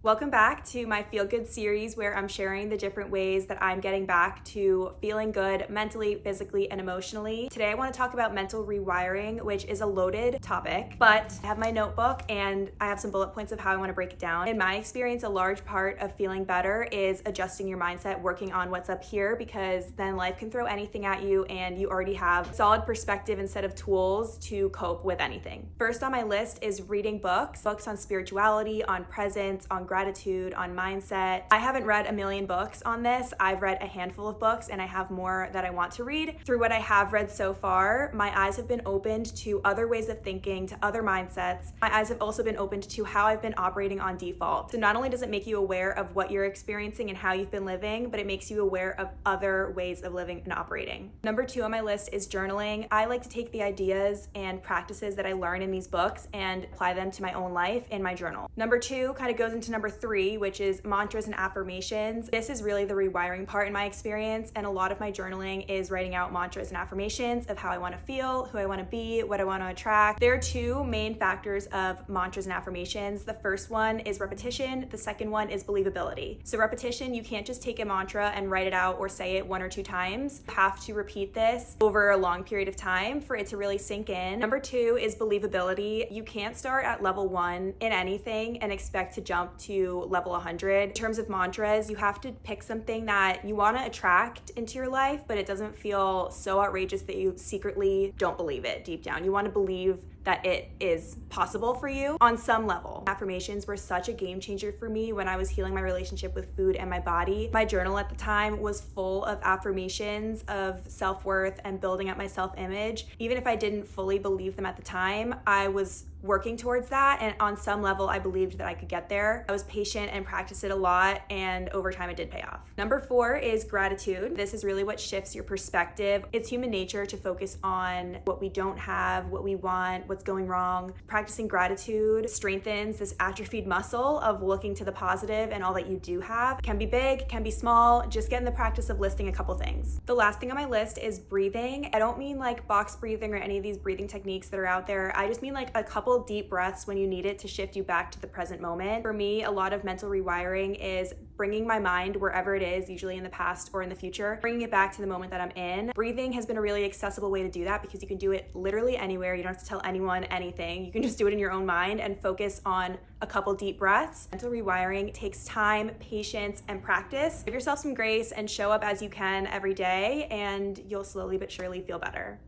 Welcome back to my Feel Good series where I'm sharing the different ways that I'm getting back to feeling good mentally, physically, and emotionally. Today I want to talk about mental rewiring, which is a loaded topic, but I have my notebook and I have some bullet points of how I want to break it down. In my experience, a large part of feeling better is adjusting your mindset, working on what's up here, because then life can throw anything at you and you already have solid perspective instead of tools to cope with anything. First on my list is reading books on spirituality, on presence, on gratitude, on mindset. I haven't read a million books on this. I've read a handful of books and I have more that I want to read. Through what I have read so far, my eyes have been opened to other ways of thinking, to other mindsets. My eyes have also been opened to how I've been operating on default. So not only does it make you aware of what you're experiencing and how you've been living, but it makes you aware of other ways of living and operating. Number 2 on my list is journaling. I like to take the ideas and practices that I learn in these books and apply them to my own life in my journal. Number 2 kind of goes into number 3, which is mantras and affirmations. This is really the rewiring part in my experience, and a lot of my journaling is writing out mantras and affirmations of how I want to feel, who I want to be, what I want to attract. There are 2 main factors of mantras and affirmations. The first one is repetition. The second one is believability. So repetition, you can't just take a mantra and write it out or say it 1 or 2 times. You have to repeat this over a long period of time for it to really sink in. Number 2 is believability. You can't start at level 1 in anything and expect to jump to level 100. In terms of mantras, you have to pick something that you want to attract into your life, but it doesn't feel so outrageous that you secretly don't believe it deep down. You want to believe that it is possible for you on some level. Affirmations were such a game changer for me when I was healing my relationship with food and my body. My journal at the time was full of affirmations of self-worth and building up my self-image. Even if I didn't fully believe them at the time, I was working towards that, and on some level I believed that I could get there. I was patient and practiced it a lot, and over time it did pay off. Number 4 is gratitude. This is really what shifts your perspective. It's human nature to focus on what we don't have, what we want, what's going wrong. Practicing gratitude strengthens this atrophied muscle of looking to the positive and all that you do have. Can be big, can be small. Just get in the practice of listing a couple things. The last thing on my list is breathing. I don't mean like box breathing or any of these breathing techniques that are out there. I just mean like a couple deep breaths when you need it to shift you back to the present moment. For me, a lot of mental rewiring is bringing my mind wherever it is, usually in the past or in the future, bringing it back to the moment that I'm in. Breathing has been a really accessible way to do that because you can do it literally anywhere. You don't have to tell anyone anything. You can just do it in your own mind and focus on a couple deep breaths. Mental rewiring takes time, patience, and practice. Give yourself some grace and show up as you can every day, and you'll slowly but surely feel better.